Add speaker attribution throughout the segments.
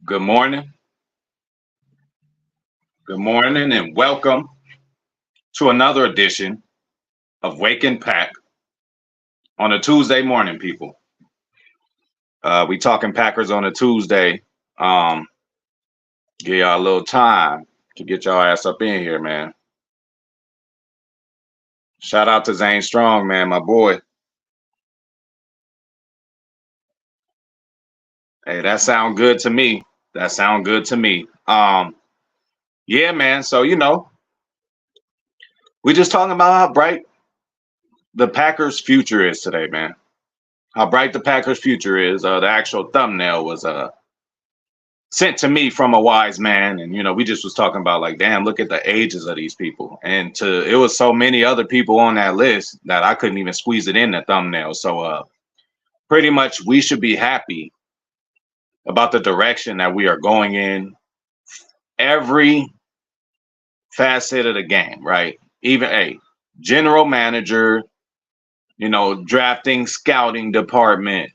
Speaker 1: Good morning. Good morning, and welcome to another edition of Wake and Pack on a Tuesday morning, people. We talking Packers on a Tuesday. Um, Give y'all a little time to get y'all ass up in here, man. Shout out to Zane Strong, man, my boy. Hey, that sound good to me. That sound good to me. Yeah, man. So we just talking about how bright the Packers' future is today, man. How bright the Packers' future is. The actual thumbnail was sent to me from a wise man, and we just was talking about, like, damn, look at the ages of these people, and it was so many other people on that list that I couldn't even squeeze it in the thumbnail. So pretty much we should be happy about the direction that we are going in every facet of the game, right? Even a general manager, drafting, scouting department,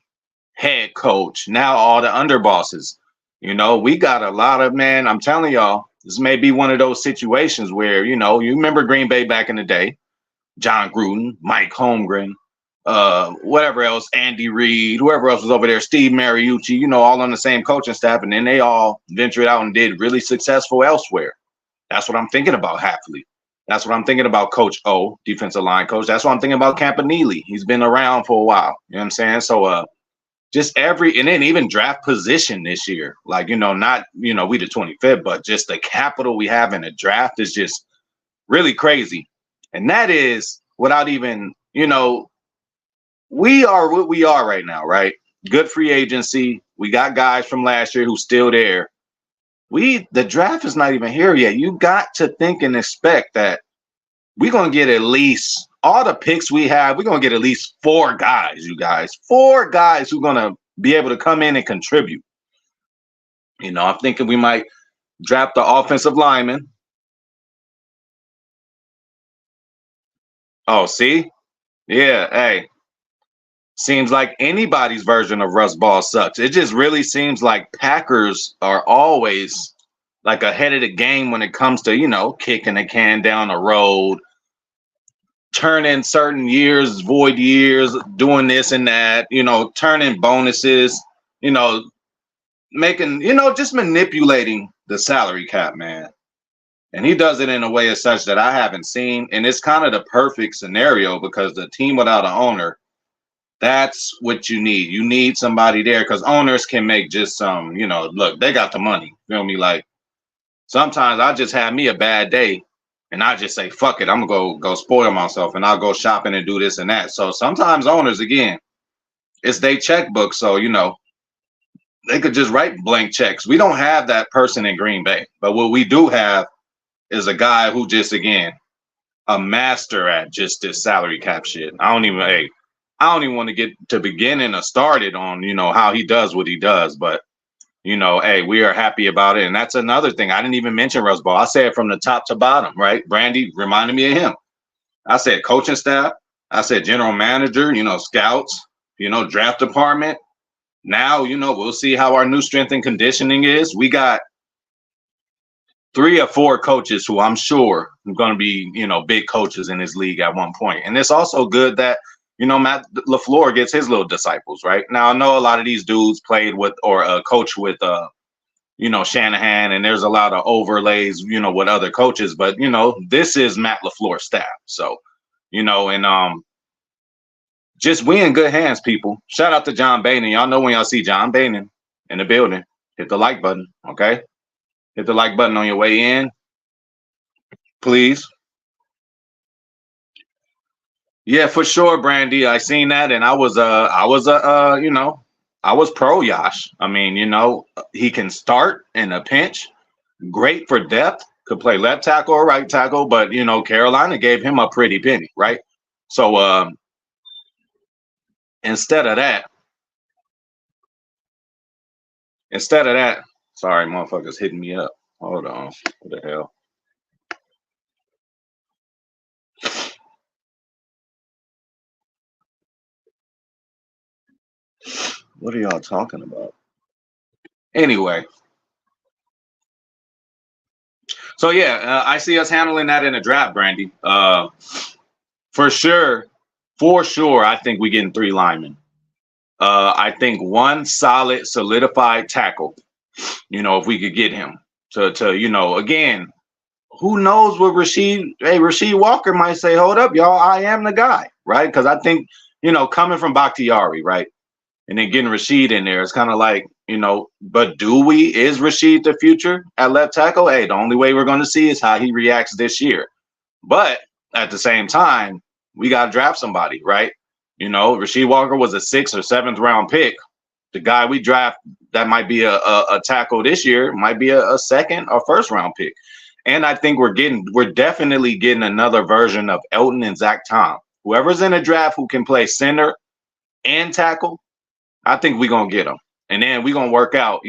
Speaker 1: head coach, now all the underbosses. We got a lot of, man, I'm telling y'all, this may be one of those situations where, you remember Green Bay back in the day, John Gruden, Mike Holmgren, whatever else, Andy Reid, whoever else was over there, Steve Mariucci, all on the same coaching staff, and then they all ventured out and did really successful elsewhere. That's what I'm thinking about, happily. That's what I'm thinking about Coach O, defensive line coach. That's what I'm thinking about Campanile. He's been around for a while. You know what I'm saying? So just and then even draft position this year, like, not, we the 25th, but just the capital we have in the draft is just really crazy. And that is without even, we are what we are right now, right? Good free agency. We got guys from last year who's still there. The draft is not even here yet. You got to think and expect that we're going to get at least all the picks we have. We're going to get at least four guys, you guys. Four guys who are going to be able to come in and contribute. I'm thinking we might draft the offensive lineman. Oh, see? Yeah, hey. Seems like anybody's version of Russ Ball sucks. It just really seems like Packers are always like ahead of the game when it comes to, kicking the can down the road, turning certain years, void years, doing this and that, turning bonuses, you know, making, just manipulating the salary cap, man. And he does it in a way as such that I haven't seen. And it's kind of the perfect scenario because the team without an owner, that's what you need. You need somebody there because owners can make just some, look, they got the money. Feel me? Like sometimes I just have me a bad day and I just say, fuck it, I'm gonna go spoil myself and I'll go shopping and do this and that. So sometimes owners, again, it's their checkbook. So, they could just write blank checks. We don't have that person in Green Bay. But what we do have is a guy who just, again, a master at just this salary cap shit. I don't even want to get to beginning or started on, how he does what he does. But, hey, we are happy about it. And that's another thing. I didn't even mention Russ Ball. I said from the top to bottom, right? Brandy reminded me of him. I said coaching staff. I said general manager, scouts, draft department. Now, we'll see how our new strength and conditioning is. We got 3 or 4 coaches who I'm sure are going to be, big coaches in this league at one point. And it's also good that, Matt LaFleur gets his little disciples, right? Now, I know a lot of these dudes played with or coach with, Shanahan, and there's a lot of overlays, with other coaches. But, this is Matt LaFleur's staff. So, and just we in good hands, people. Shout out to John Boehner. Y'all know when y'all see John Boehner in the building, hit the like button, okay? Hit the like button on your way in, please. Yeah, for sure, Brandy. I seen that, and I was I was pro Yash. I mean, he can start in a pinch, great for depth, could play left tackle or right tackle, but Carolina gave him a pretty penny, right? So instead of that, sorry, motherfuckers hitting me up. Hold on, what the hell? What are y'all talking about? Anyway, So yeah, I see us handling that in a draft, Brandy. For sure, for sure, I think we getting 3 linemen. I think one solid, solidified tackle. If we could get him to again, who knows what Rasheed Walker might say, hold up, y'all, I am the guy, right? Because I think, coming from Bakhtiari, right? And then getting Rasheed in there, it's kind of like, but is Rasheed the future at left tackle? Hey, the only way we're going to see is how he reacts this year. But at the same time, we got to draft somebody, right? Rasheed Walker was a 6th or 7th round pick. The guy we draft that might be a tackle this year might be a 2nd or 1st round pick. And I think we're definitely getting another version of Elton and Zach Tom. Whoever's in the draft who can play center and tackle, I think we're going to get them. And then we're going to work out,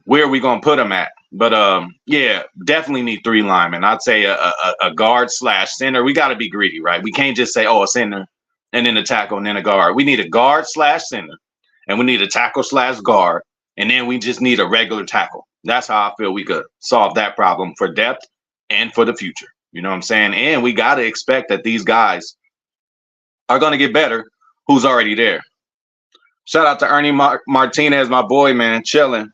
Speaker 1: where we going to put them at. But yeah, definitely need 3 linemen. I'd say a guard / center. We got to be greedy, right? We can't just say, a center and then a tackle and then a guard. We need a guard / center, and we need a tackle / guard, and then we just need a regular tackle. That's how I feel we could solve that problem for depth and for the future. You know what I'm saying? And we got to expect that these guys are going to get better who's already there. Shout out to Ernie Martinez, my boy, man, chilling.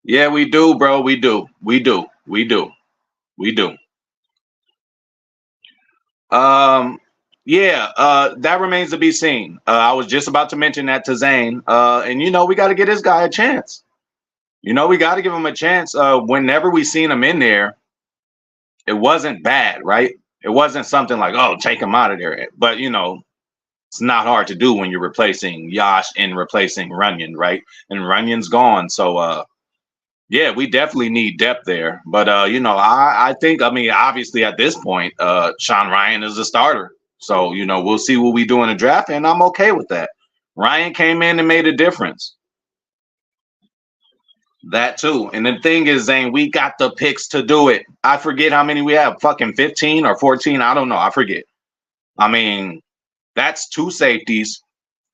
Speaker 1: Yeah, we do, bro. We do. Yeah, that remains to be seen. I was just about to mention that to Zane. And we got to get this guy a chance. We got to give him a chance. Whenever we seen him in there, it wasn't bad, right? It wasn't something like, take him out of there. But it's not hard to do when you're replacing Yash and replacing Runyon, right? And Runyon's gone. So yeah, we definitely need depth there. But I think, obviously at this point, Sean Ryan is a starter. So, we'll see what we do in the draft, and I'm okay with that. Ryan came in and made a difference. That too. And the thing is, Zane, we got the picks to do it. I forget how many we have, fucking 15 or 14. I don't know. I forget. That's 2 safeties,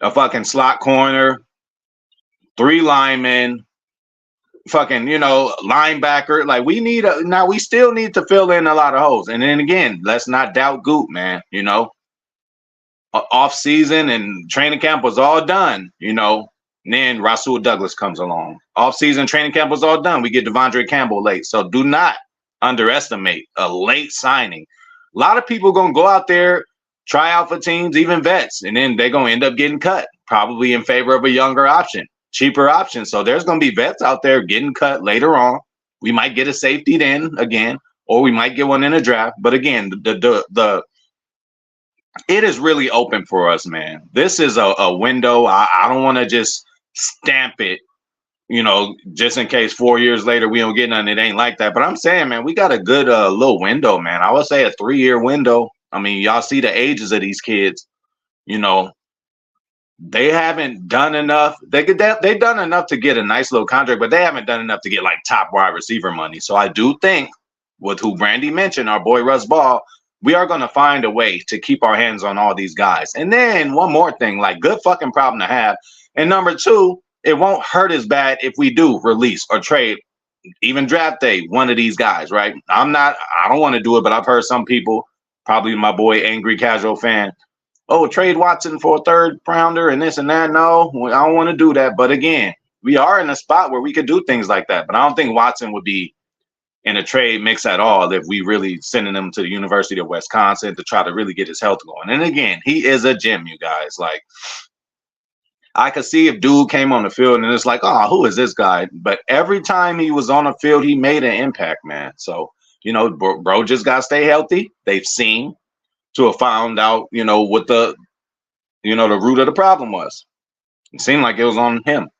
Speaker 1: a fucking slot corner, 3 linemen, fucking, linebacker. Like now we still need to fill in a lot of holes. And then again, let's not doubt Goop, man. Off season and training camp was all done, and then Rasul Douglas comes along. Off season training camp was all done. We get Devondre Campbell late. So do not underestimate a late signing. A lot of people going to go out there, try out for teams, even vets, and then they're going to end up getting cut, probably in favor of a younger option, cheaper option. So there's going to be vets out there getting cut later on. We might get a safety then again, or we might get one in a draft. But again, it is really open for us, man. This is a window. I don't want to just stamp it, just in case 4 years later we don't get none. It ain't like that. But I'm saying, man, we got a good little window, man. I would say a 3-year window. Y'all see the ages of these kids. They haven't done enough. They've done enough to get a nice little contract, but they haven't done enough to get like top wide receiver money. So I do think with who Brandy mentioned, our boy Russ Ball, we are going to find a way to keep our hands on all these guys. And then one more thing, like good fucking problem to have. And number 2, it won't hurt as bad if we do release or trade, even draft day, one of these guys, right? I don't want to do it, but I've heard some people, probably my boy Angry Casual Fan, trade Watson for a 3rd rounder and this and that. No, I don't want to do that. But again, we are in a spot where we could do things like that. But I don't think Watson would be in a trade mix at all if we really sending him to the University of Wisconsin to try to really get his health going. And again, he is a gem, you guys. Like, I could see if dude came on the field and it's like, who is this guy? But every time he was on the field, he made an impact, man. So, bro just got to stay healthy. They've seen to have found out, what the root of the problem was. It seemed like it was on him.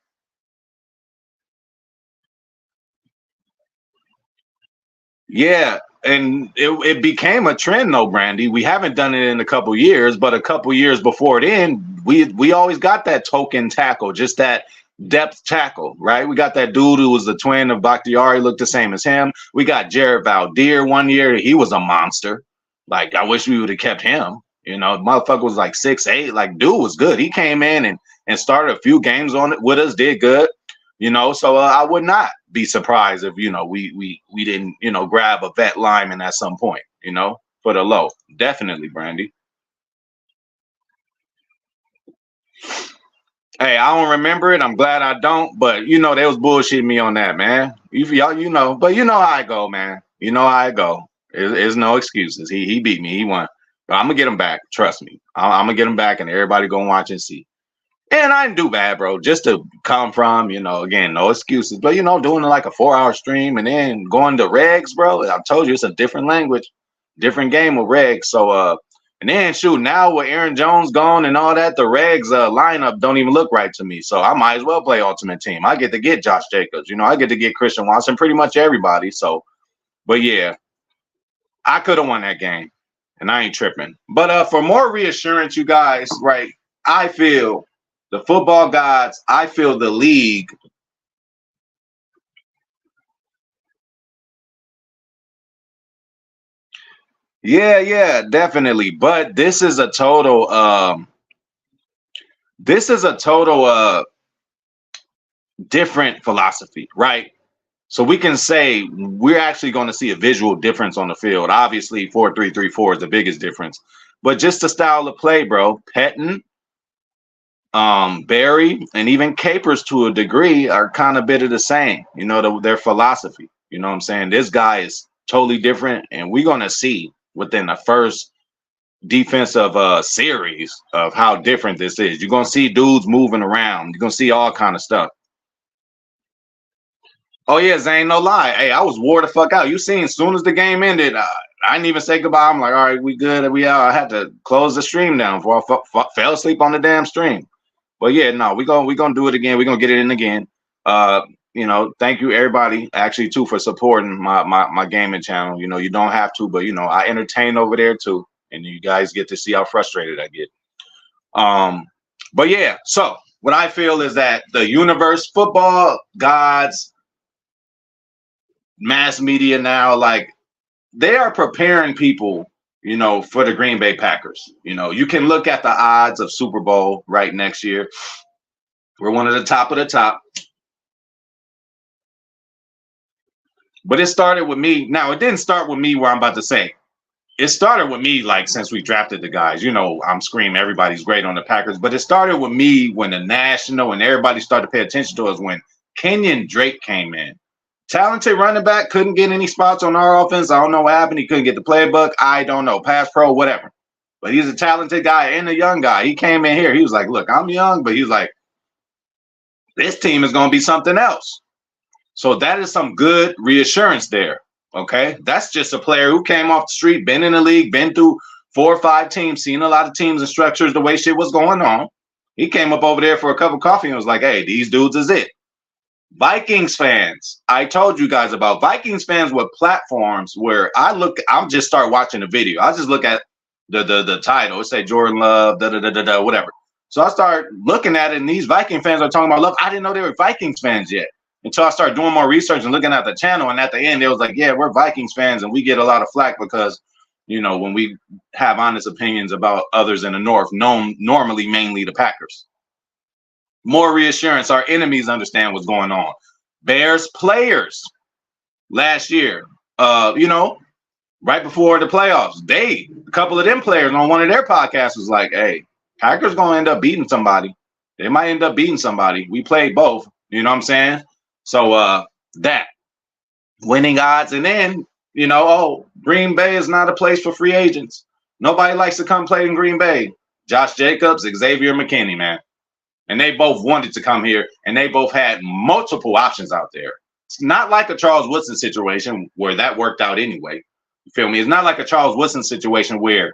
Speaker 1: Yeah, and it became a trend though, Brandy. We haven't done it in a couple years, but a couple years before then, we always got that token tackle, just that depth tackle, right? We got that dude who was the twin of Bakhtiari, looked the same as him. We got Jared Valdir one year. He was a monster. Like, I wish we would have kept him. Motherfucker was like 6'8". Like, dude was good. He came in and started a few games on it with us, did good. So I would not be surprised if we didn't grab a vet lineman at some point, for the low. Definitely, Brandy. Hey, I don't remember it. I'm glad I don't, but they was bullshitting me on that, man. Y'all, but you know how I go, man. You know how I go. There's no excuses. He beat me. He won. But I'm gonna get him back. Trust me. I'm gonna get him back, and everybody gonna watch and see. And I didn't do bad, bro. Just to come from, again, no excuses. But doing like a 4-hour stream and then going to regs, bro. I told you it's a different language, different game with regs. So and then shoot, now with Aaron Jones gone and all that, the regs lineup don't even look right to me. So I might as well play Ultimate Team. I get to get Josh Jacobs, I get to get Christian Watson, pretty much everybody. So, but yeah, I could have won that game, and I ain't tripping. But for more reassurance, you guys, right? I feel the football gods, I feel the league. Yeah, definitely. But this is a total different philosophy, right? So we can say we're actually going to see a visual difference on the field. Obviously, 4-3-3-4 is the biggest difference. But just the style of play, bro. Pettin, Barry, and even Capers to a degree are kind of bit of the same, their philosophy. You know what I'm saying? This guy is totally different, and we're going to see within the first defensive series of how different this is. You're going to see dudes moving around. You're going to see all kind of stuff. Oh, yeah, Zane, no lie. Hey, I was wore the fuck out. You seen, as soon as the game ended, I didn't even say goodbye. I'm like, all right, we good. We out. I had to close the stream down before I fell asleep on the damn stream. But yeah, no, we're gonna do it again. We're gonna get it in again. Thank you everybody actually too for supporting my gaming channel. You don't have to, but I entertain over there too. And you guys get to see how frustrated I get. But yeah, so what I feel is that the universe, football gods, mass media now, like they are preparing people, for the Green Bay Packers. You can look at the odds of Super Bowl right next year. We're one of the top of the top. But it started with me. Now, it didn't start with me where I'm about to say. It started with me, like, since we drafted the guys. I'm screaming, everybody's great on the Packers. But it started with me when the national and everybody started to pay attention to us when Kenyon Drake came in. Talented running back, couldn't get any spots on our offense. I don't know what happened. He couldn't get the playbook. I don't know. Pass pro, whatever. But he's a talented guy and a young guy. He came in here. He was like, look, I'm young, but he's like, this team is going to be something else. So that is some good reassurance there. Okay. That's just a player who came off the street, been in the league, been through 4 or 5 teams, seen a lot of teams and structures, the way shit was going on. He came up over there for a cup of coffee and was like, hey, these dudes is it. Vikings fans, I told you guys about Vikings fans with platforms where I'll just start watching the video. I'll just look at the title. It say Jordan Love, whatever. So I start looking at it, and these Viking fans are talking about Love. I didn't know they were Vikings fans yet until I started doing more research and looking at the channel. And at the end, it was like, yeah, we're Vikings fans, and we get a lot of flack because, when we have honest opinions about others in the North, normally mainly the Packers. More reassurance. Our enemies understand what's going on. Bears players last year, right before the playoffs, a couple of them players on one of their podcasts was like, hey, Packers going to end up beating somebody. They might end up beating somebody. We played both. You know what I'm saying? So that winning odds. And then, Green Bay is not a place for free agents. Nobody likes to come play in Green Bay. Josh Jacobs, Xavier McKinney, man. And they both wanted to come here, and they both had multiple options out there. It's not like a Charles Woodson situation where that worked out anyway. You feel me? It's not like a Charles Woodson situation where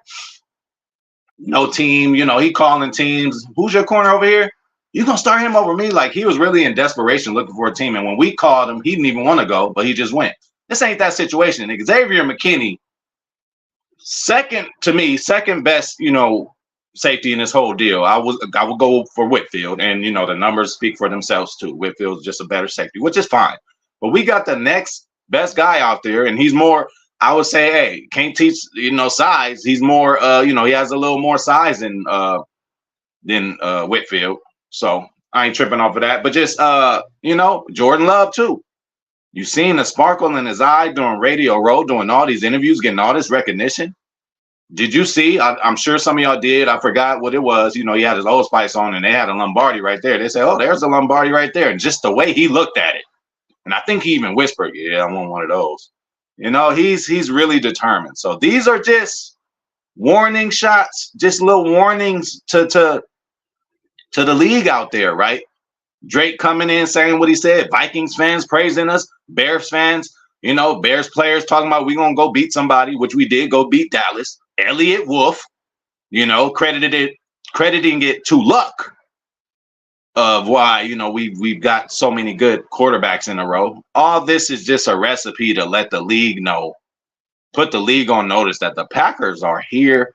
Speaker 1: no team, he calling teams. Who's your corner over here? You gonna start him over me? Like, he was really in desperation looking for a team. And when we called him, he didn't even want to go, but he just went. This ain't that situation. And Xavier McKinney, second best, safety in this whole deal. I would go for Whitfield, and the numbers speak for themselves too. Whitfield's just a better safety, which is fine. But we got the next best guy out there, and he's more, I would say, hey, can't teach size. He's more he has a little more size than Whitfield. So I ain't tripping off of that. But just Jordan Love too. You seen the sparkle in his eye during Radio Row, doing all these interviews, getting all this recognition. Did you see? I'm sure some of y'all did. I forgot what it was. You know, he had his Old Spice on, and they had a Lombardi right there. They said, "Oh, there's a Lombardi right there," and just the way he looked at it, and I think he even whispered, "Yeah, I want one of those." You know, he's really determined. So these are just warning shots, just little warnings to the league out there, right? Drake coming in saying what he said, Vikings fans praising us, Bears fans, you know, Bears players talking about we gonna go beat somebody, which we did go beat Dallas. Elliott Wolf, you know, crediting it to luck of why, you know, we've got so many good quarterbacks in a row. All this is just a recipe to let the league know, put the league on notice that the Packers are here.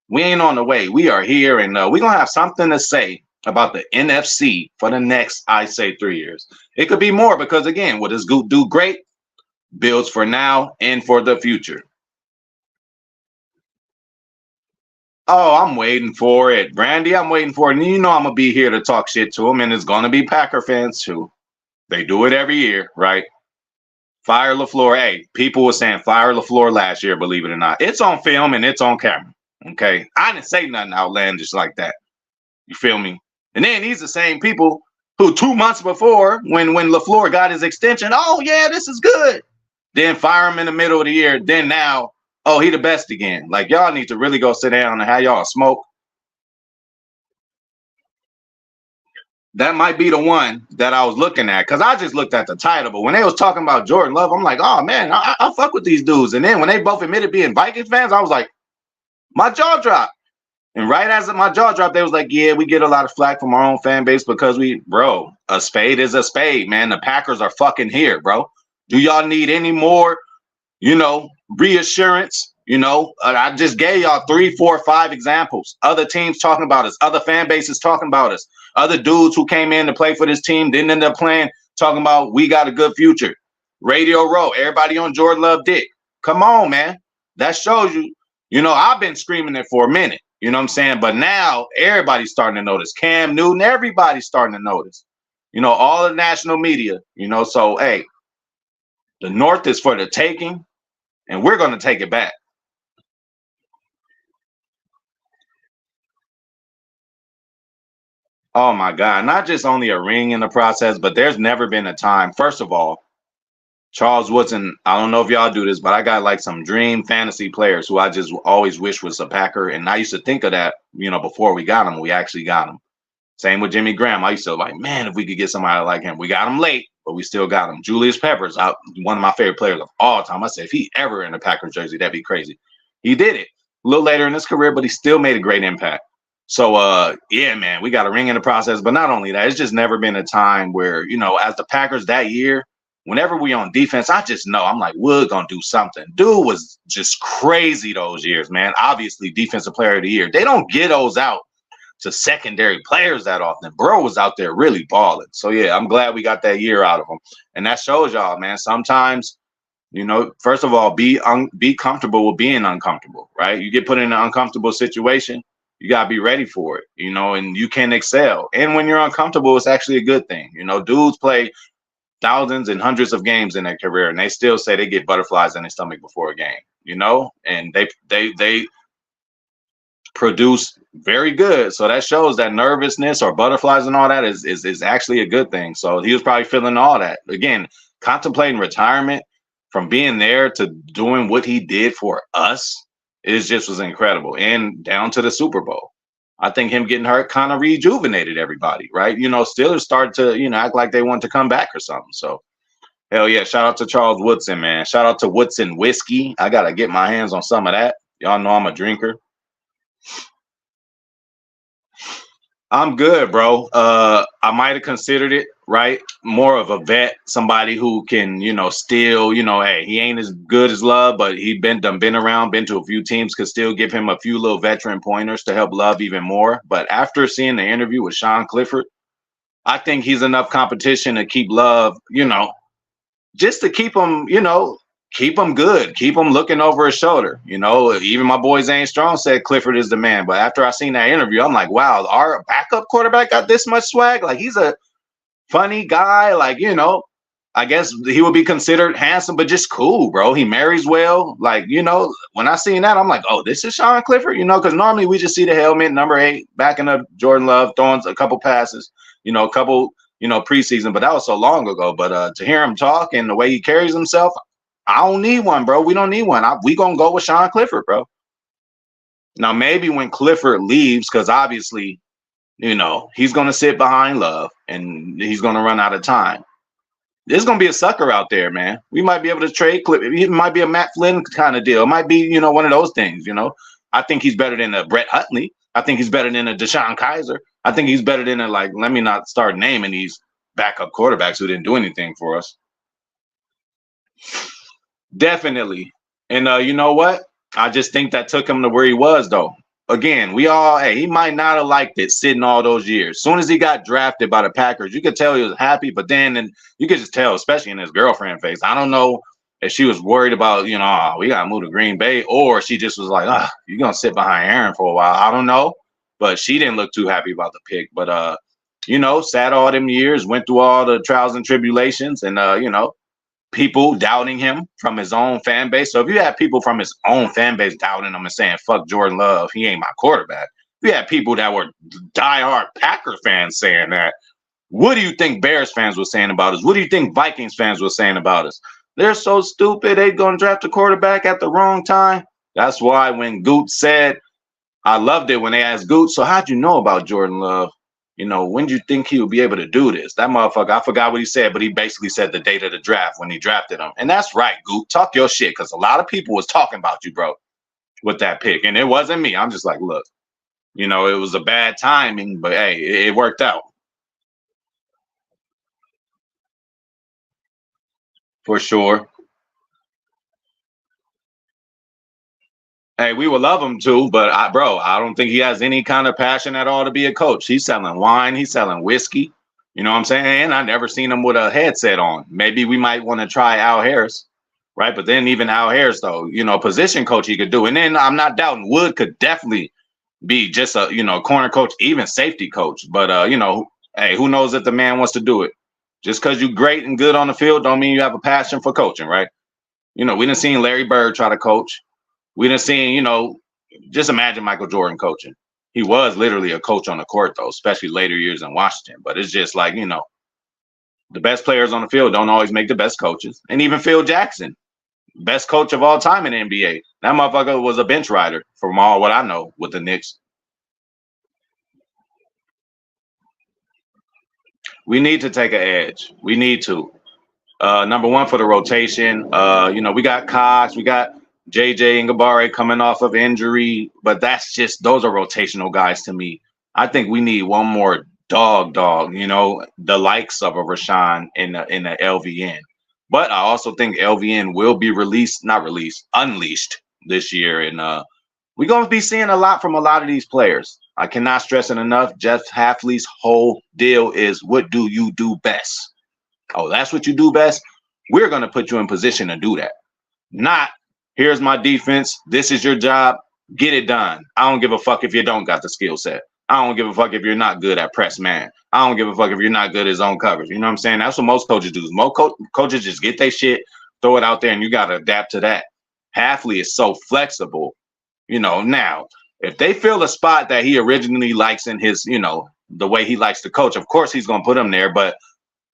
Speaker 1: We ain't on the way. We are here, and we're gonna have something to say about the NFC for the next, I say, 3 years. It could be more because, again, what does Goot do great? Builds for now and for the future. Oh, I'm waiting for it. Brandy, I'm waiting for it. And you know I'm going to be here to talk shit to them, and it's going to be Packer fans too. They do it every year, right? Fire LaFleur. Hey, people were saying fire LaFleur last year, believe it or not. It's on film and it's on camera, okay? I didn't say nothing outlandish like that. You feel me? And then these are the same people who 2 months before, when LaFleur got his extension, oh, yeah, this is good. Then fire him in the middle of the year. Then now, oh, he the best again. Like, y'all need to really go sit down and have y'all smoke. That might be the one that I was looking at, because I just looked at the title. But when they was talking about Jordan Love, I'm like, oh, man, I fuck with these dudes. And then when they both admitted being Vikings fans, I was like, my jaw dropped. And right as my jaw dropped, they was like, yeah, we get a lot of flack from our own fan base because bro, a spade is a spade, man. The Packers are fucking here, bro. Do y'all need any more, you know, reassurance? You know, I just gave y'all 3, 4, 5 examples. Other teams talking about us, other fan bases talking about us, other dudes who came in to play for this team didn't end up playing, talking about we got a good future. Radio Row, everybody on Jordan Love dick. Come on, man. That shows you, you know, I've been screaming it for a minute. You know what I'm saying? But now everybody's starting to notice. Cam Newton, everybody's starting to notice. You know, all the national media, you know, so, hey, the North is for the taking, and we're going to take it back. Oh, my God. Not just only a ring in the process, but there's never been a time. First of all, Charles Woodson, I don't know if y'all do this, but I got like some dream fantasy players who I just always wish was a Packer. And I used to think of that, you know, before we got him. We actually got him. Same with Jimmy Graham. I used to like, man, if we could get somebody like him. We got him late, but we still got him. Julius Peppers, one of my favorite players of all time. I said, if he ever in a Packers jersey, that'd be crazy. He did it a little later in his career, but he still made a great impact. So, yeah, man, we got a ring in the process. But not only that, it's just never been a time where, you know, as the Packers that year, whenever we on defense, I just know I'm like, Wood gonna do something. Dude was just crazy those years, man. Obviously, defensive player of the year. They don't get those out to secondary players that often. Bro was out there really balling. So yeah, I'm glad we got that year out of him. And that shows y'all, man. Sometimes, you know, first of all, be comfortable with being uncomfortable, right? You get put in an uncomfortable situation, you gotta be ready for it, you know, and you can excel. And when you're uncomfortable, it's actually a good thing. You know, dudes play thousands and hundreds of games in their career, and they still say they get butterflies in their stomach before a game, you know, and they produce very good. So that shows that nervousness or butterflies and all that is actually a good thing. So he was probably feeling all that. Again, contemplating retirement from being there to doing what he did for us was incredible. And down to the Super Bowl. I think him getting hurt kind of rejuvenated everybody, right? You know, Steelers started to, you know, act like they want to come back or something. So, hell yeah, shout out to Charles Woodson, man. Shout out to Woodson Whiskey. I got to get my hands on some of that. Y'all know I'm a drinker. I'm good, bro. I might have considered it, right? More of a vet, somebody who can, you know, still, you know, hey, he ain't as good as Love, but he been around, been to a few teams, could still give him a few little veteran pointers to help Love even more. But after seeing the interview with Sean Clifford, I think he's enough competition to keep Love, you know, just to keep him, you know, keep him good, keep him looking over his shoulder. You know, even my boy Zane Strong said Clifford is the man. But after I seen that interview, I'm like, wow, our backup quarterback got this much swag. Like, he's a funny guy. Like, you know, I guess he would be considered handsome, but just cool, bro. He marries well. Like, when I seen that, I'm like, oh, this is Sean Clifford, because normally we just see the helmet, number 8, backing up Jordan Love, throwing a couple passes, a couple, preseason, but that was so long ago. But to hear him talk and the way he carries himself, I don't need one, bro. We don't need one. We gonna go with Sean Clifford, bro. Now, maybe when Clifford leaves, because obviously, he's gonna sit behind Love and he's gonna run out of time. There's gonna be a sucker out there, man. We might be able to trade Clifford. It might be a Matt Flynn kind of deal. It might be, one of those things. I think he's better than a Brett Hundley. I think he's better than a DeShone Kizer. I think he's better than let me not start naming these backup quarterbacks who didn't do anything for us. Definitely. And you know what? I just think that took him to where he was, though. Again, he might not have liked it sitting all those years. As soon as he got drafted by the Packers, you could tell he was happy, but then you could just tell, especially in his girlfriend face. I don't know if she was worried about, we got to move to Green Bay, or she just was like, you're going to sit behind Aaron for a while. I don't know, but she didn't look too happy about the pick. But, sat all them years, went through all the trials and tribulations, and, people doubting him from his own fan base. So if you have people from his own fan base doubting him and saying, fuck Jordan Love, he ain't my quarterback. If you had people that were diehard Packers fans saying that, what do you think Bears fans were saying about us? What do you think Vikings fans were saying about us? They're so stupid. They're going to draft a quarterback at the wrong time. That's why when Goot said, I loved it when they asked Goot, so how'd you know about Jordan Love? When do you think he would be able to do this? That motherfucker, I forgot what he said, but he basically said the date of the draft when he drafted him. And that's right, Goop. Talk your shit, because a lot of people was talking about you, bro, with that pick. And it wasn't me. I'm just like, look, it was a bad timing, but hey, it worked out. For sure. Hey, we would love him too, but I don't think he has any kind of passion at all to be a coach. He's selling wine, he's selling whiskey. You know what I'm saying? And I never seen him with a headset on. Maybe we might want to try Al Harris, right? But then even Al Harris, though, position coach he could do. And then I'm not doubting Wood could definitely be just a, corner coach, even safety coach. But, hey, who knows if the man wants to do it? Just because you're great and good on the field don't mean you have a passion for coaching, right? We done seen Larry Bird try to coach. We done seen, just imagine Michael Jordan coaching. He was literally a coach on the court, though, especially later years in Washington. But it's just like, the best players on the field don't always make the best coaches. And even Phil Jackson, best coach of all time in the NBA. That motherfucker was a bench rider from all what I know with the Knicks. We need to take an edge. We need to. Number one, for the rotation. We got Cox, we got JJ Ngabare coming off of injury, but those are rotational guys to me. I think we need one more dog, the likes of a Rashawn in the LVN. But I also think LVN will be unleashed this year. And we're going to be seeing a lot from a lot of these players. I cannot stress it enough. Jeff Hafley's whole deal is, what do you do best? Oh, that's what you do best? We're going to put you in position to do that. Not, here's my defense. This is your job. Get it done. I don't give a fuck if you don't got the skill set. I don't give a fuck if you're not good at press man. I don't give a fuck if you're not good at zone coverage. You know what I'm saying? That's what most coaches do. Most coaches just get their shit, throw it out there, and you got to adapt to that. Hafley is so flexible. Now, if they fill a spot that he originally likes in his, the way he likes to coach, of course he's going to put him there. But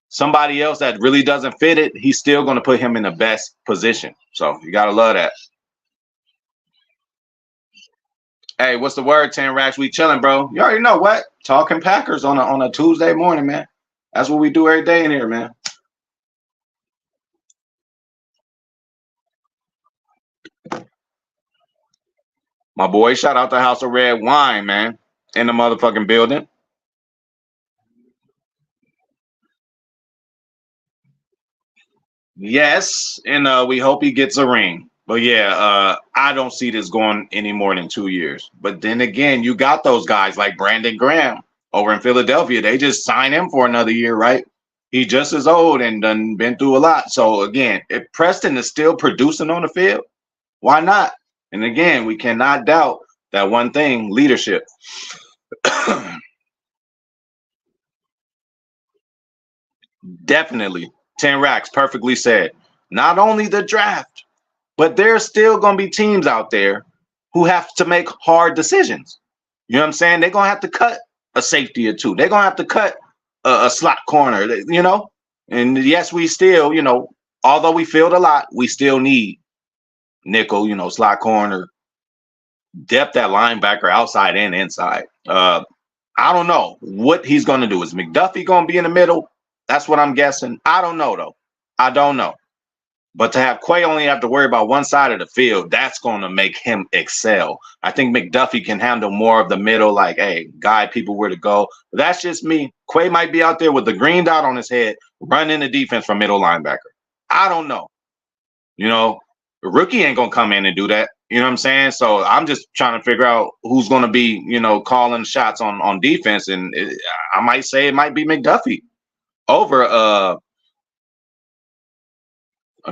Speaker 1: somebody else that really doesn't fit it, he's still going to put him in the best position. So you got to love that. Hey, what's the word, 10 Racks? We chilling, bro. You already know what? Talking Packers on a Tuesday morning, man. That's what we do every day in here, man. My boy, shout out to House of Red Wine, man. In the motherfucking building. Yes, and we hope he gets a ring. But yeah, I don't see this going any more than 2 years. But then again, you got those guys like Brandon Graham over in Philadelphia. They just signed him for another year, right? He just as old and done been through a lot. So again, if Preston is still producing on the field, why not? And again, we cannot doubt that one thing: leadership. Definitely. 10 racks, perfectly said. Not only the draft, but there's still going to be teams out there who have to make hard decisions. You know what I'm saying? They're going to have to cut a safety or two. They're going to have to cut a slot corner, you know? And yes, we still, you know, although we filled a lot, we still need nickel, you know, slot corner, depth at linebacker, outside and inside. I don't know what he's going to do. Is McDuffie going to be in the middle? That's what I'm guessing. I don't know, though. I don't know. But to have Quay only have to worry about one side of the field, that's going to make him excel. I think McDuffie can handle more of the middle, like, hey, guide people where to go. But that's just me. Quay might be out there with the green dot on his head, running the defense from middle linebacker. I don't know. You know, the rookie ain't going to come in and do that. You know what I'm saying? So I'm just trying to figure out who's going to be, you know, calling shots on defense. And I might say it might be McDuffie over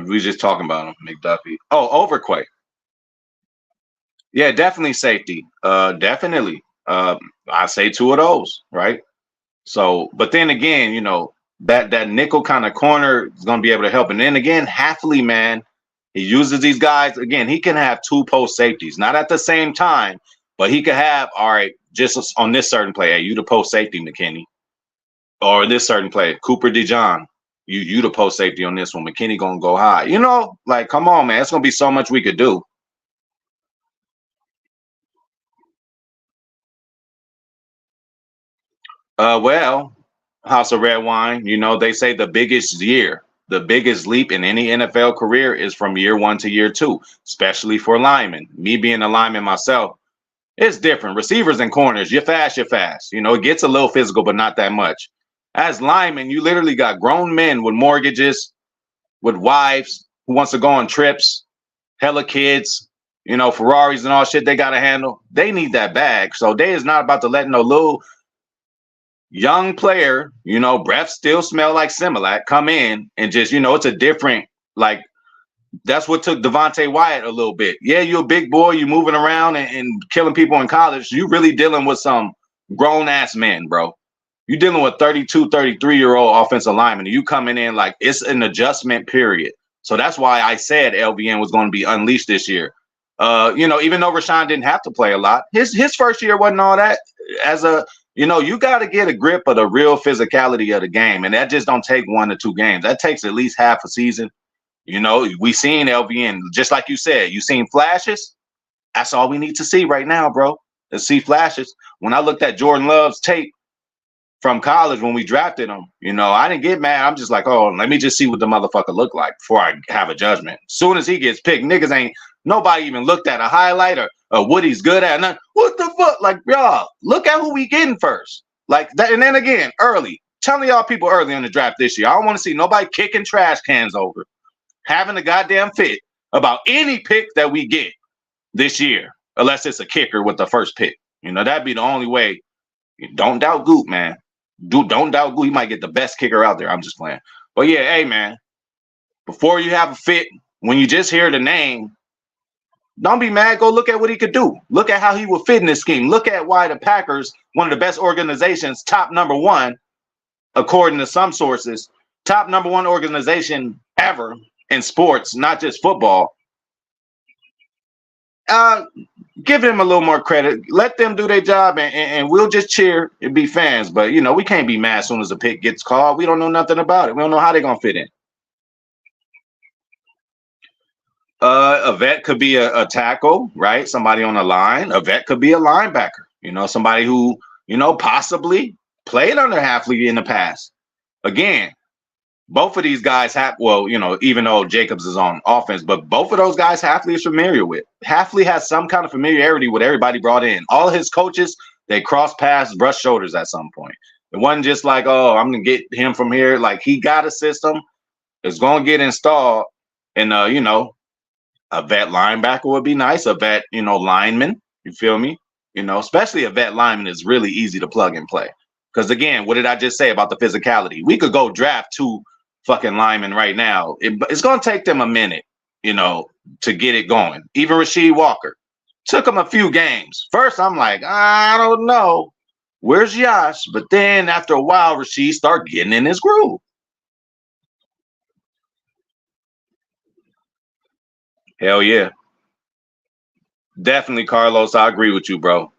Speaker 1: we just talking about him, McDuffie. Oh, over Quay. Yeah, definitely safety. Definitely. I say two of those, right? So, but then again, you know, that nickel kind of corner is going to be able to help. And then again, Hafley, man, he uses these guys. Again, he can have two post safeties, not at the same time, but he could have, all right, just on this certain play, hey, you the post safety, McKinney. Or this certain play, Cooper DeJohn. You the post safety on this one. McKinney gonna go high. You know, like, come on, man. It's gonna be so much we could do. Well, House of Red Wine, you know, they say the biggest leap in any NFL career is from year one to year two, especially for linemen. Me being a lineman myself, it's different. Receivers and corners, you're fast, you're fast. You know, it gets a little physical, but not that much. As linemen, you literally got grown men with mortgages, with wives who wants to go on trips, hella kids, you know, Ferraris and all shit they got to handle. They need that bag. So they is not about to let no little young player, you know, breath still smell like Similac, come in and just, you know, it's a different, like, that's what took Devontae Wyatt a little bit. Yeah, you're a big boy, you moving around and killing people in college. You really dealing with some grown ass men, bro. You dealing with 32, 33-year-old offensive lineman. You coming in like it's an adjustment period. So that's why I said LVN was going to be unleashed this year. You know, even though Rashawn didn't have to play a lot, his first year wasn't all that. As a, you know, you got to get a grip of the real physicality of the game, and that just don't take 1 to 2 games. That takes at least half a season. You know, we seen LVN, just like you said, you seen flashes. That's all we need to see right now, bro. Let's see flashes. When I looked at Jordan Love's tape from college when we drafted him, you know, I didn't get mad. I'm just like, oh, let me just see what the motherfucker look like before I have a judgment. Soon as he gets picked, niggas ain't nobody even looked at a highlight or what he's good at. None. What the fuck? Like, y'all, look at who we getting first. Like that, and then again, early. Telling y'all people early in the draft this year. I don't want to see nobody kicking trash cans over, having a goddamn fit about any pick that we get this year, unless it's a kicker with the first pick. You know, that'd be the only way. Don't doubt Goot, man. Don't doubt Goot. He might get the best kicker out there. I'm just playing. But yeah, hey, man, before you have a fit, when you just hear the name, don't be mad. Go look at what he could do. Look at how he would fit in this scheme. Look at why the Packers, one of the best organizations, top number one, according to some sources, top number one organization ever in sports, not just football. Give him a little more credit. Let them do their job, and we'll just cheer and be fans. But, you know, we can't be mad as soon as the pick gets called. We don't know nothing about it. We don't know how they're going to fit in. A vet could be a tackle, right? Somebody on the line. A vet could be a linebacker. You know, somebody who, you know, possibly played under Hafley in the past. Again, both of these guys have, well, you know, even though Jacobs is on offense, but both of those guys Hafley is familiar with. Hafley has some kind of familiarity with everybody brought in. All his coaches, they cross paths, brush shoulders at some point. It wasn't just like, oh, I'm going to get him from here. Like, he got a system. It's going to get installed. And, you know, a vet linebacker would be nice. A vet, you know, lineman. You feel me? You know, especially a vet lineman is really easy to plug and play. Because, again, what did I just say about the physicality? We could go draft 2 fucking linemen right now. It's going to take them a minute, you know, to get it going. Even Rasheed Walker. Took him a few games. First, I'm like, I don't know. Where's Josh? But then after a while, Rasheed started getting in his groove. Hell yeah. Definitely, Carlos. I agree with you, bro.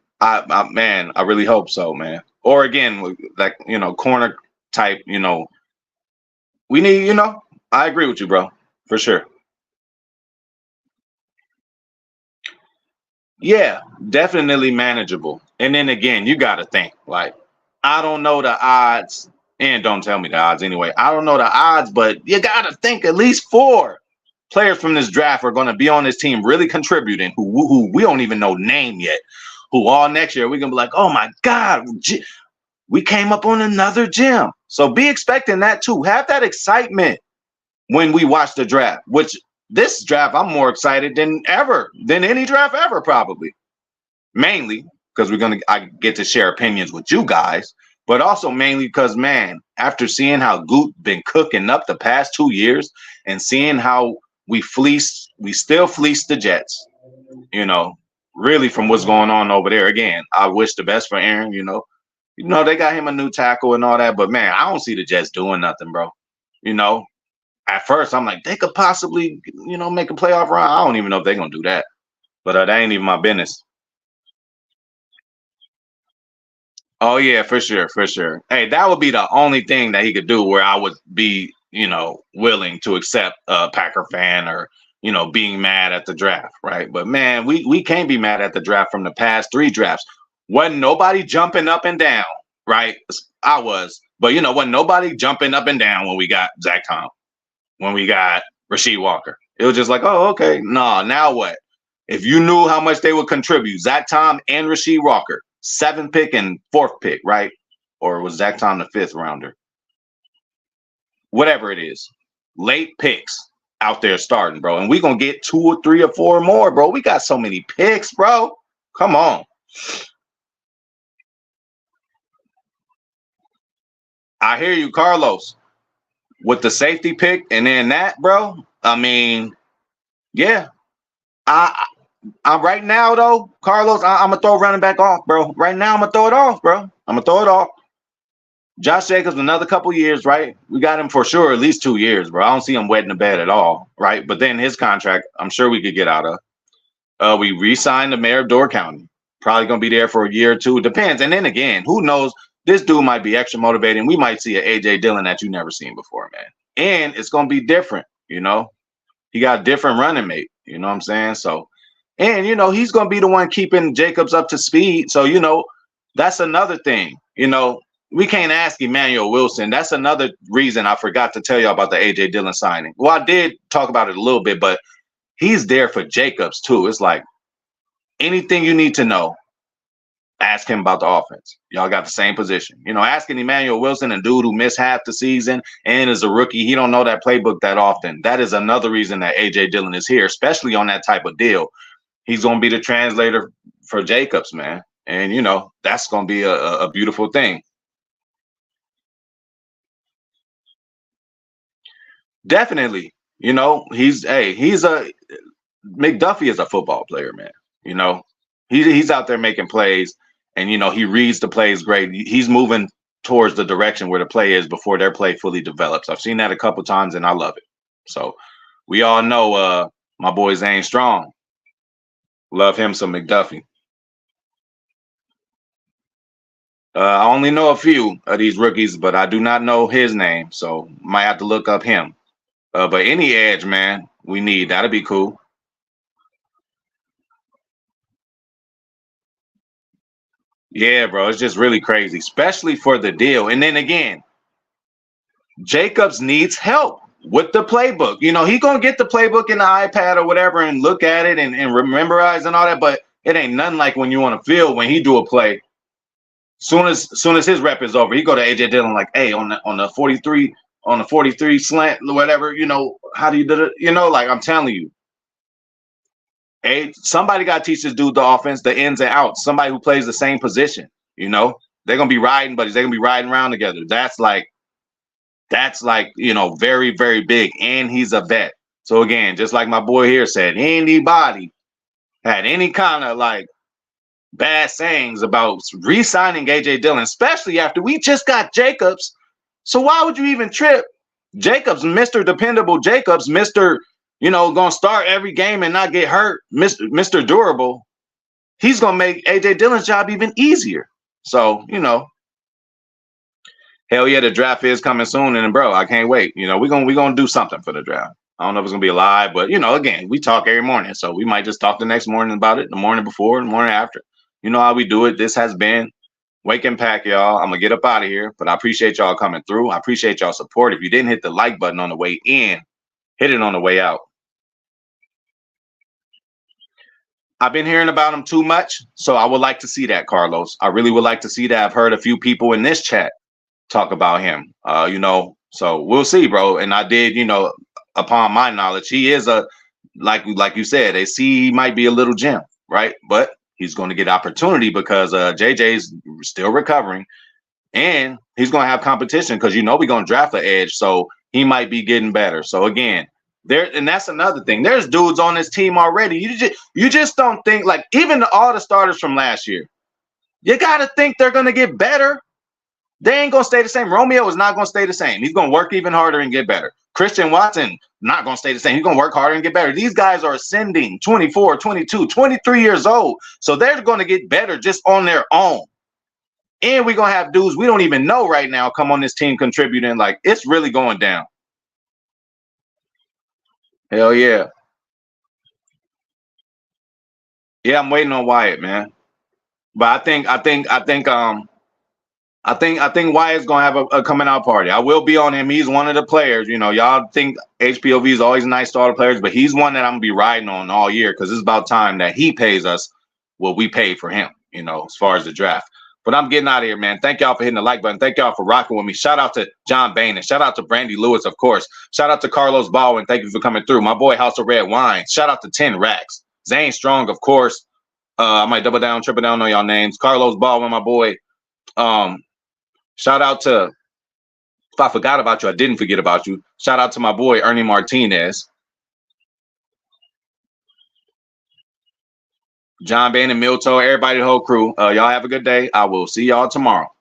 Speaker 1: Man, I really hope so, man. Or again, like corner type. We need. I agree with you, bro, for sure. Yeah, definitely manageable. And then again, you got to think like I don't know the odds, and don't tell me the odds anyway. I don't know the odds, but you got to think at least four players from this draft are going to be on this team really contributing who we don't even know name yet. Who all next year we're gonna be like, oh my God, we came up on another gem. So be expecting that too. Have that excitement when we watch the draft, which this draft I'm more excited than any draft ever, probably. Mainly because I get to share opinions with you guys, but also mainly because, man, after seeing how Goot been cooking up the past 2 years and seeing how we still fleece the Jets, really from what's going on over there. Again, I wish the best for Aaron, they got him a new tackle and all that, but man, I don't see the Jets doing nothing, bro. You know, at first I'm like, they could possibly, make a playoff run. I don't even know if they're gonna do that, but that ain't even my business. Oh yeah, for sure, for sure. Hey, that would be the only thing that he could do where I would be, willing to accept a Packer fan or, being mad at the draft, right? But man, we can't be mad at the draft from the past three drafts. Wasn't nobody jumping up and down, right? I was, but wasn't nobody jumping up and down when we got Zach Tom, when we got Rasheed Walker. It was just like, oh, okay, nah, now what? If you knew how much they would contribute, Zach Tom and Rasheed Walker, 7th pick and 4th pick, right? Or was Zach Tom the 5th rounder? Whatever it is, late picks out there starting, bro. And we gonna get 2 or 3 or 4 more, bro. We got so many picks, bro. Come on. I hear you, Carlos, with the safety pick and then that, bro. I mean, yeah. I'm right now though, Carlos. I'm gonna throw running back off, bro. Right now, I'm gonna throw it off, bro. I'm gonna throw it off. Josh Jacobs, another couple years, right? We got him for sure, at least 2 years, bro. I don't see him wetting the bed at all, right? But then his contract, I'm sure we could get out of. We re-signed the mayor of Door County. Probably gonna be there for a year or two. Depends. And then again, who knows? This dude might be extra motivating. We might see an AJ Dillon that you never seen before, man. And it's gonna be different, He got a different running mate. You know what I'm saying? So, and he's gonna be the one keeping Jacobs up to speed. So, that's another thing. We can't ask Emmanuel Wilson. That's another reason I forgot to tell you about the AJ Dillon signing. Well, I did talk about it a little bit, but he's there for Jacobs too. It's like anything you need to know, ask him about the offense. Y'all got the same position. Asking Emmanuel Wilson, a dude who missed half the season and is a rookie, he don't know that playbook that often. That is another reason that AJ Dillon is here, especially on that type of deal. He's going to be the translator for Jacobs, man. And, that's going to be a beautiful thing. Definitely. He's a McDuffie is a football player, man. He's out there making plays and he reads the plays great. He's moving towards the direction where the play is before their play fully develops. I've seen that a couple times and I love it. So we all know my boy Zane Strong. Love him some McDuffie. I only know a few of these rookies, but I do not know his name, so might have to look up him. But any edge, man, we need. That'd be cool. Yeah, bro, it's just really crazy, especially for the deal. And then again, Jacobs needs help with the playbook. He gonna get the playbook in the iPad or whatever and look at it and memorize and all that, but it ain't nothing like when you on the field when he do a play. Soon as his rep is over, he go to AJ Dillon like, hey, on the 43 slant, whatever, how do you do it? Like I'm telling you. Hey, somebody got to teach this dude the offense, the ins and outs. Somebody who plays the same position. They're gonna be riding buddies. They're gonna be riding around together. That's like, very, very big. And he's a vet. So again, just like my boy here said, anybody had any kind of like bad sayings about re-signing AJ Dillon, especially after we just got Jacobs. So why would you even trip? Jacobs, Mr. Dependable Jacobs, Mr. gonna start every game and not get hurt, Mr. Durable, he's gonna make AJ Dillon's job even easier. So, hell yeah, the draft is coming soon, and bro, I can't wait. We're gonna do something for the draft. I don't know if it's gonna be live, but again, we talk every morning, so we might just talk the next morning about it, the morning before, the morning after. You know how we do it. This has been Wake and Pack, y'all. I'm gonna get up out of here, but I appreciate y'all coming through. I appreciate y'all support. If you didn't hit the like button on the way in, hit it on the way out. I've been hearing about him too much, so I would like to see that, Carlos. I really would like to see that. I've heard a few people in this chat talk about him. So we'll see, bro. And I did, upon my knowledge, he is like you said, they see he might be a little gem, right? But he's going to get opportunity because JJ's still recovering, and he's going to have competition because we're going to draft an edge, so he might be getting better. So again, and that's another thing. There's dudes on this team already. You just don't think, like, even all the starters from last year, you got to think they're going to get better. They ain't going to stay the same. Romeo is not going to stay the same. He's going to work even harder and get better. Christian Watson, not going to stay the same. He's going to work harder and get better. These guys are ascending, 24, 22, 23 years old. So they're going to get better just on their own. And we're going to have dudes we don't even know right now come on this team contributing. Like, it's really going down. Hell yeah. Yeah, I'm waiting on Wyatt, man. But I think Wyatt's gonna have a coming out party. I will be on him. He's one of the players. Y'all think HPOV is always nice to all the players, but he's one that I'm gonna be riding on all year because it's about time that he pays us what we paid for him. As far as the draft. But I'm getting out of here, man. Thank y'all for hitting the like button. Thank y'all for rocking with me. Shout out to John Bain and shout out to Brandy Lewis, of course. Shout out to Carlos Baldwin. Thank you for coming through. My boy House of Red Wine. Shout out to 10 Racks. Zane Strong, of course. I might double down, triple down on y'all names. Carlos Baldwin, my boy. Shout out to, if I forgot about you, I didn't forget about you. Shout out to my boy Ernie Martinez. John Bain and Milto, everybody, the whole crew. Y'all have a good day. I will see y'all tomorrow.